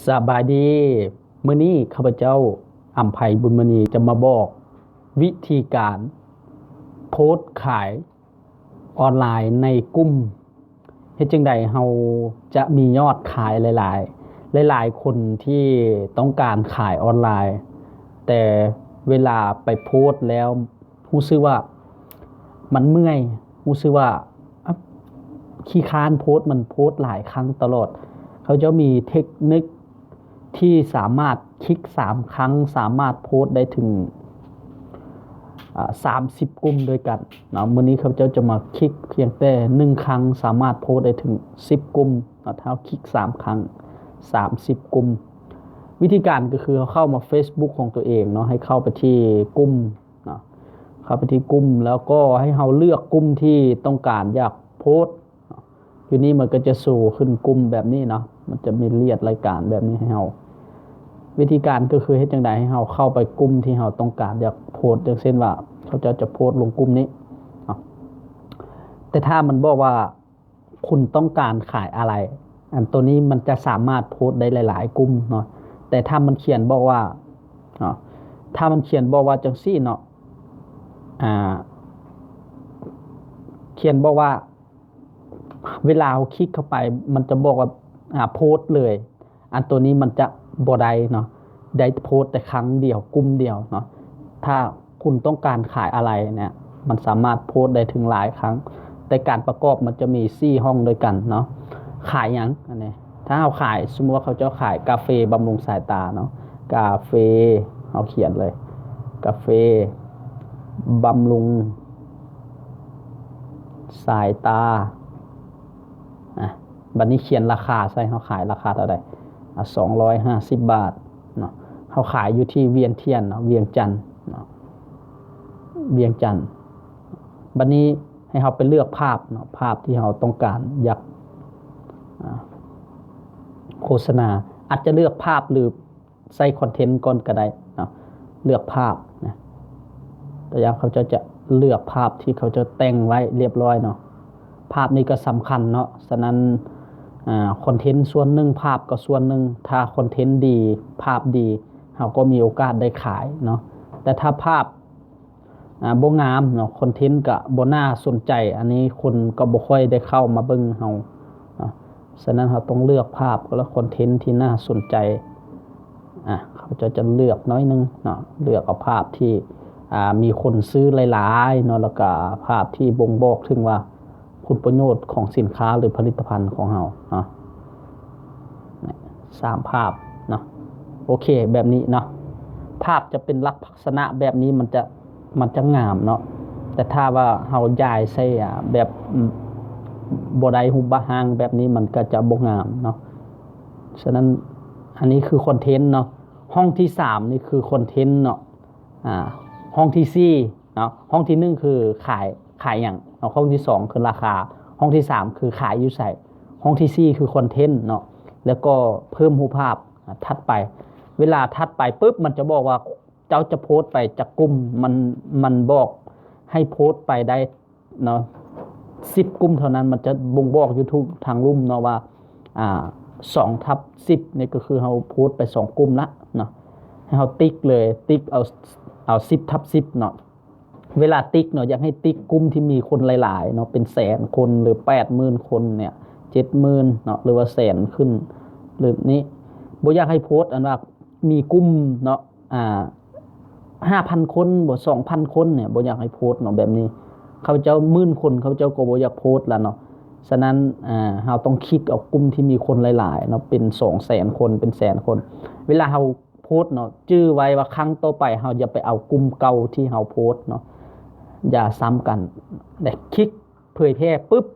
สบายดีมื้อนี้ข้าพเจ้าอำไพบุญมณีจะมาบอกวิธีการโพสต์ขายออนไลน์ในกลุ่มเฮ็ดจังใดเฮาจะมียอดขายหลายๆคนที่ต้องการขายออนไลน์แต่เวลาไปโพสต์แล้วรู้สึกว่ามันเมื่อยรู้สึกว่าขี้คร้านโพสต์มันโพสต์หลายครั้งตลอดเขาจะมีเทคนิคที่สามารถคลิก3ครั้งสามารถโพสต์ได้ถึง30กลุ่มด้วยกันเนาะมื้อนี้ข้าพเจ้าจะมาคลิกเพียงแต่1ครั้งสามารถโพสต์ได้ถึง10กลุ่มเนาะถ้าคลิก3ครั้ง30กลุ่มวิธีการก็คือเข้ามา Facebook ของตัวเองเนาะให้เข้าไปที่กลุ่มเนาะเข้าไปที่กลุ่มแล้วก็ให้เราเลือกกลุ่มที่ต้องการอยากโพสต์อยู่นี่มันก็จะสู่ขึ้นกลุ่มแบบนี้เนาะมันจะมีเลียดรายการแบบนี้ให้เราวิธีการก็คือเฮ็ดจังไดให้เราเข้าไปกลุ่มที่เราต้องการอยากโพสต์อย่างเช่นว่าเขาจะโพสต์ลงกลุ่มนี้แต่ถ้ามันบอกว่าคุณต้องการขายอะไรอันตัวนี้มันจะสามารถโพสต์ได้หลายๆกลุ่มเนาะแต่ถ้ามันเขียนบอกว่าถ้ามันเขียนบอกว่าจังซี่เนาะเขียนบอกว่าเวลาเราคลิกเข้าไปมันจะบอกว่าโพสต์เลยอันตัวนี้มันจะบ่ได้เนาะได้โพสต์แต่ครั้งเดียวกลุ่มเดียวเนาะถ้าคุณต้องการขายอะไรเนี่ยมันสามารถโพสต์ได้ถึงหลายครั้งแต่การประกอบมันจะมี4ห้องด้วยกันเนาะขายหยังอันนี้ถ้าเราขายสมมุติว่าเขาจะขายกาแฟบำรุงสายตาเนาะกาแฟเอาเขียนเลยกาแฟบำรุงสายตาบัดนี้เขียนราคาใส่เขาขายราคาเท่าใด250 บาทเนาะเขาขายอยู่ที่เวียงเทียนเนาะเวียงจันทน์เนาะเวียงจันทน์บัดนี้ให้เขาไปเลือกภาพเนาะภาพที่เขาต้องการอยากโฆษณาอาจจะเลือกภาพหรือใส่คอนเทนต์ก่อนก็ได้เนาะเลือกภาพนะตัวอย่างเขาจะเลือกภาพที่เขาจะแต่งไว้เรียบร้อยเนาะภาพนี้ก็สำคัญเนาะฉะนั้นคอนเทนต์ส่วนหนึ่งภาพก็ส่วนหนึ่งถ้าคอนเทนต์ดีภาพดีเราก็มีโอกาสได้ขายเนาะแต่ถ้าภาพบ่งามเนาะคอนเทนต์ก็บ่น่าสนใจอันนี้คนก็บ่ค่อยได้เข้ามาเบิ่งเฮาเนาะฉะนั้นเราต้องเลือกภาพและคอนเทนต์ที่น่าสนใจเขาจะเลือกน้อยนึงเนาะเลือกเอาภาพที่มีคนซื้อหลายๆเนาะแล้วก็ภาพที่บ่งบอกถึงว่าคุณประโยชน์ของสินค้าหรือผลิตภัณฑ์ของเราเนาะ3ภาพเนาะโอเคแบบนี้เนาะภาพจะเป็นลักษณะแบบนี้มันจะงามเนาะแต่ถ้าว่าเราย้ายใส่แบบบ่ได้หุบะหางแบบนี้มันก็จะบ่งามเนาะฉะนั้นอันนี้คือคอนเทนต์เนาะห้องที่3นี่คือคอนเทนต์เนาะห้องที่4เนาะห้องที่1คือขายหยังห้องที่2คือราคาห้องที่3คือขายอยู่ไสห้องที่4คือคอนเทนต์เนาะแล้วก็เพิ่มรูปภาพถัดไปเวลาถัดไปปุ๊บมันจะบอกว่าเจ้าจะโพสต์ไปจากกลุ่มมันบอกให้โพสต์ไปได้เนาะ10กลุ่มเท่านั้นมันจะบ่งบอก YouTube ทางลุ่มเนาะว่า2/10นี่ก็คือเฮาโพสต์ไป2กลุ่มละเนาะให้เฮาติ๊กเลยติ๊กเอา10/10เนาะเวลาติ๊กเนาะอยากให้ติ๊กกลุ่มที่มีคนหลายๆเนาะเป็นแสนคนหรือ 80,000 คนเนี่ย 70,000 เนาะหรือว่าแสนขึ้นหรือนี้บ่อยากให้โพสต์อันว่ามีกลุ่มเนาะ5,000 คนบ่ 2,000 คนเนี่ยบ่อยากให้โพสต์เนาะแบบนี้เขาเจ้าหมื่นคนเขาเจ้าก็บ่อยากโพสต์แล้วเนาะฉะนั้นเฮาต้องคลิกเอากลุ่มที่มีคนหลายๆเนาะเป็น 200,000 คนเป็นแสนคนเวลาเฮาโพสต์เนาะจื้อไว้ว่าครั้งต่อไปเฮาอย่าไปเอากลุ่มเก่าที่เฮาโพสต์เนาะอย่าซ้ำกันแต่คลิกเผยแพร่ปุ๊บ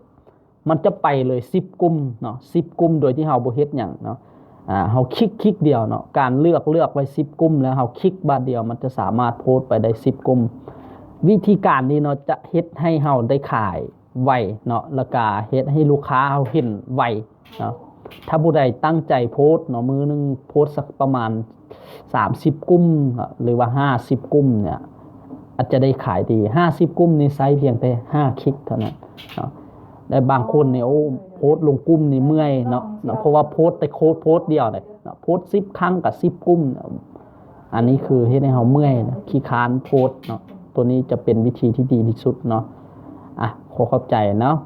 มันจะไปเลย10กลุ่มเนาะ10กลุ่มโดยที่เฮาบ่เฮ็ดหยังเนาะเฮาคลิกเดียวเนาะการเลือกไว้10กลุ่มแล้วเฮาคลิกบาดเดียวมันจะสามารถโพสต์ไปได้10กลุ่มวิธีการนี้เนาะจะเฮ็ดให้เฮาได้ขายไวเนาะแล้วก็เฮ็ดให้ลูกค้าเฮาเห็นไวเนาะถ้าผู้ใดตั้งใจโพสต์เนาะมื้อนึงโพสต์สักประมาณ30กลุ่มหรือว่า50กลุ่มเนี่ยอาจจะได้ขายดี50กลุ่มนี่ใช้เพียงแต่5คลิกเท่านั้นเนาะแต่บางคนเนี่ยโอ้ โพสต์ลงกลุ่มนี่เมื่อยเนาะเพราะว่าโพสต์แต่โพสต์เดียวเลยเนาะโพสต์10ครั้งกับ10กลุ่มอันนี้คือเฮ็ดให้เฮาเมื่อยนะขี้ค้านโพสต์เนาะตัวนี้จะเป็นวิธีที่ดีที่สุดเนาะขอเข้าใจเนาะ